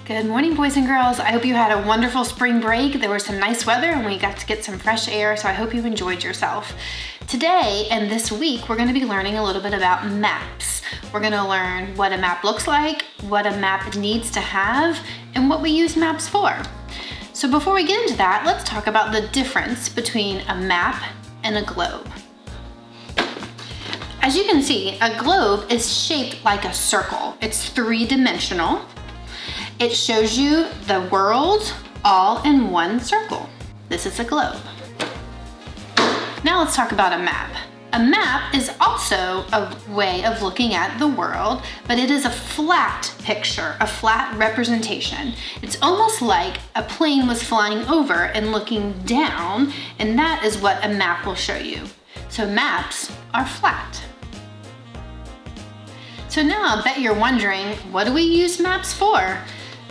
Good morning, boys and girls. I hope you had a wonderful spring break. There was some nice weather and we got to get some fresh air, so I hope you enjoyed yourself. Today and this week, we're going to be learning a little bit about maps. We're going to learn what a map looks like, what a map needs to have, and what we use maps for. So before we get into that, let's talk about the difference between a map and a globe. As you can see, a globe is shaped like a circle. It's three-dimensional. It shows you the world all in one circle. This is a globe. Now let's talk about a map. A map is also a way of looking at the world, but it is a flat picture, a flat representation. It's almost like a plane was flying over and looking down, and that is what a map will show you. So maps are flat. So now I bet you're wondering, what do we use maps for?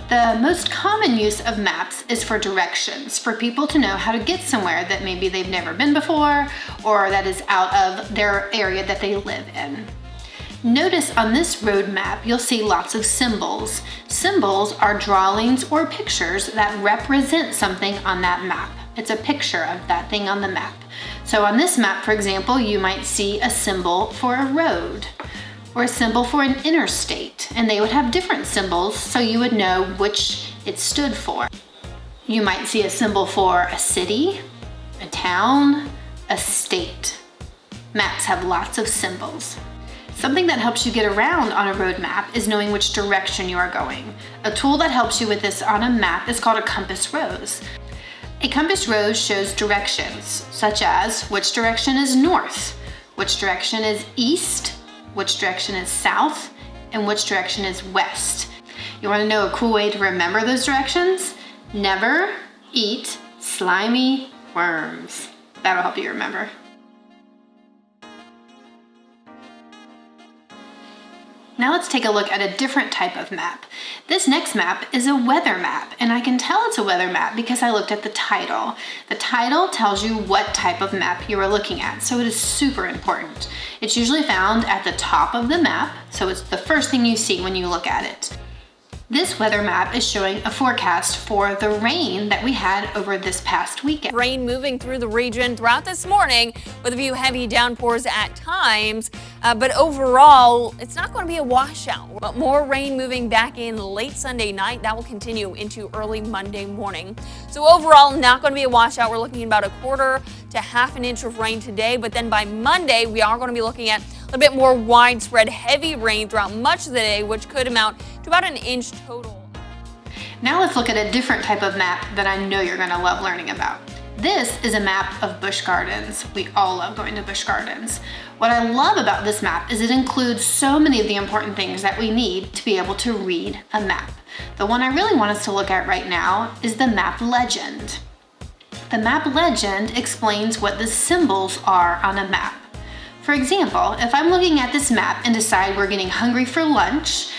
The most common use of maps is for directions, for people to know how to get somewhere that maybe they've never been before or that is out of their area that they live in. Notice on this road map, you'll see lots of symbols. Symbols are drawings or pictures that represent something on that map. It's a picture of that thing on the map. So on this map, for example, you might see a symbol for a road, or a symbol for an interstate, and they would have different symbols so you would know which it stood for. You might see a symbol for a city, a town, a state. Maps have lots of symbols. Something that helps you get around on a road map is knowing which direction you are going. A tool that helps you with this on a map is called a compass rose. A compass rose shows directions, such as which direction is north, which direction is east, which direction is south, and which direction is west. You want to know a cool way to remember those directions? Never eat slimy worms. That'll help you remember. Now let's take a look at a different type of map. This next map is a weather map, and I can tell it's a weather map because I looked at the title. The title tells you what type of map you are looking at, so it is super important. It's usually found at the top of the map, so it's the first thing you see when you look at it. This weather map is showing a forecast for the rain that we had over this past weekend. Rain moving through the region throughout this morning with a few heavy downpours at times, but overall it's not going to be a washout. But more rain moving back in late Sunday night. That will continue into early Monday morning. So overall, not going to be a washout. We're looking at about a quarter to half an inch of rain today, but then by Monday we are going to be looking at a little bit more widespread heavy rain throughout much of the day, which could amount to about an inch total. Now let's look at a different type of map that I know you're going to love learning about. This is a map of Busch Gardens. We all love going to Busch Gardens. What I love about this map is it includes so many of the important things that we need to be able to read a map. The one I really want us to look at right now is the map legend. The map legend explains what the symbols are on a map. For example, if I'm looking at this map and decide we're getting hungry for lunch,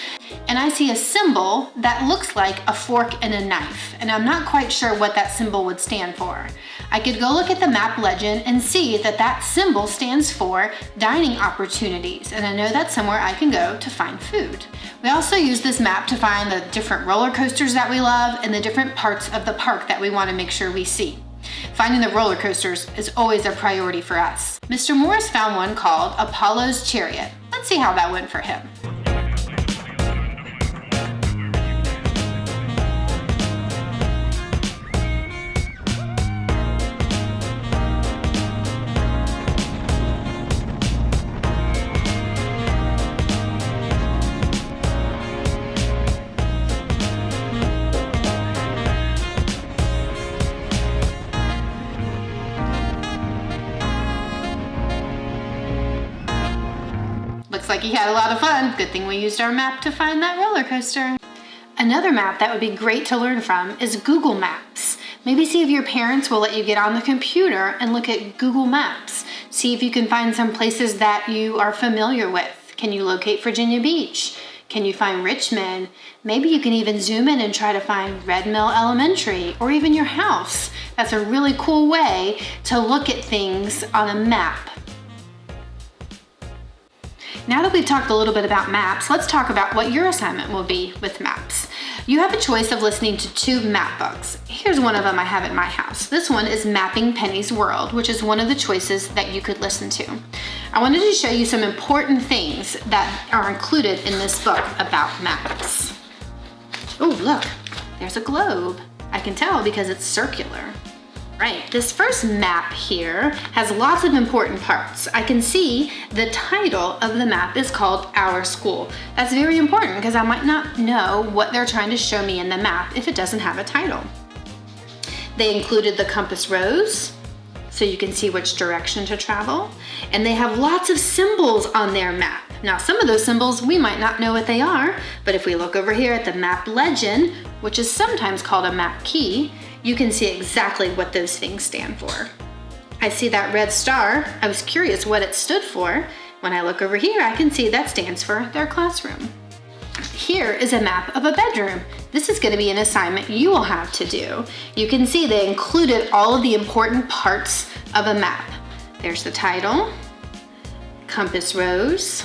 and I see a symbol that looks like a fork and a knife, and I'm not quite sure what that symbol would stand for, I could go look at the map legend and see that that symbol stands for dining opportunities, and I know that's somewhere I can go to find food. We also use this map to find the different roller coasters that we love and the different parts of the park that we want to make sure we see. Finding the roller coasters is always a priority for us. Mr. Morris found one called Apollo's Chariot. Let's see how that went for him. Looks like he had a lot of fun. Good thing we used our map to find that roller coaster. Another map that would be great to learn from is Google Maps. Maybe see if your parents will let you get on the computer and look at Google Maps. See if you can find some places that you are familiar with. Can you locate Virginia Beach? Can you find Richmond? Maybe you can even zoom in and try to find Red Mill Elementary or even your house. That's a really cool way to look at things on a map. Now that we've talked a little bit about maps, let's talk about what your assignment will be with maps. You have a choice of listening to 2 map books. Here's one of them I have at my house. This one is Mapping Penny's World, which is one of the choices that you could listen to. I wanted to show you some important things that are included in this book about maps. Oh, look, there's a globe. I can tell because it's circular. Right, this first map here has lots of important parts. I can see the title of the map is called Our School. That's very important because I might not know what they're trying to show me in the map if it doesn't have a title. They included the compass rose, so you can see which direction to travel. And they have lots of symbols on their map. Now, some of those symbols, we might not know what they are, but if we look over here at the map legend, which is sometimes called a map key, you can see exactly what those things stand for. I see that red star. I was curious what it stood for. When I look over here, I can see that stands for their classroom. Here is a map of a bedroom. This is going to be an assignment you will have to do. You can see they included all of the important parts of a map. There's the title, compass rose,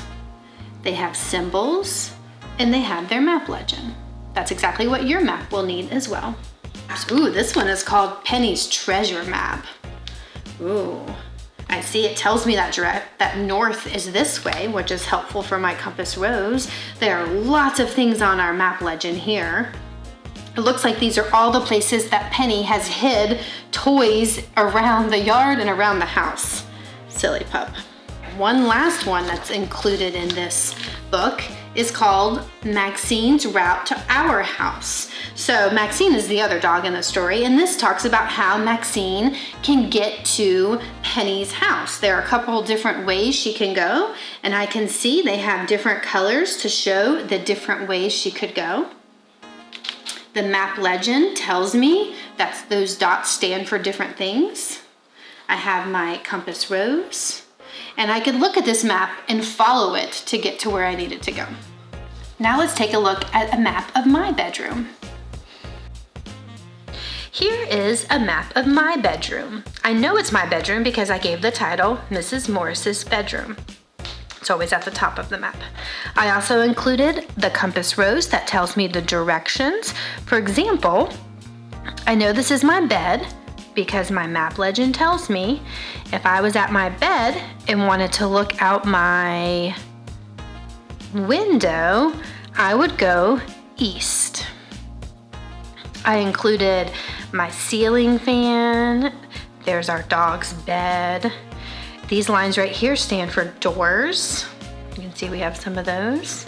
they have symbols, and they have their map legend. That's exactly what your map will need as well. Ooh, this one is called Penny's Treasure Map. Ooh, I see it tells me that north is this way, which is helpful for my compass rose. There are lots of things on our map legend here. It looks like these are all the places that Penny has hid toys around the yard and around the house. Silly pup. One last one that's included in this book is called Maxine's Route to Our House. So Maxine is the other dog in the story, and this talks about how Maxine can get to Penny's house. There are a couple different ways she can go, and I can see they have different colors to show the different ways she could go. The map legend tells me that those dots stand for different things. I have my compass rose, and I could look at this map and follow it to get to where I needed to go. Now let's take a look at a map of my bedroom. Here is a map of my bedroom. I know it's my bedroom because I gave the title Mrs. Morris's bedroom. It's always at the top of the map. I also included the compass rose that tells me the directions. For example, I know this is my bed because my map legend tells me if I was at my bed and wanted to look out my window, I would go east. I included my ceiling fan. There's our dog's bed. These lines right here stand for doors. You can see we have some of those.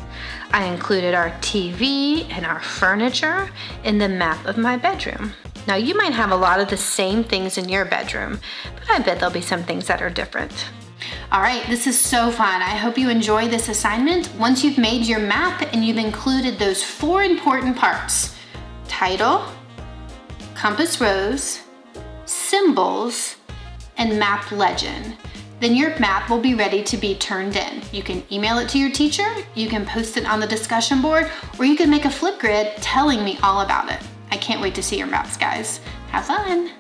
I included our TV and our furniture in the map of my bedroom. Now you might have a lot of the same things in your bedroom, but I bet there'll be some things that are different. All right, this is so fun. I hope you enjoy this assignment. Once you've made your map and you've included those 4 important parts, title, compass rose, symbols, and map legend, then your map will be ready to be turned in. You can email it to your teacher, you can post it on the discussion board, or you can make a Flipgrid telling me all about it. I can't wait to see your maps, guys. Have fun.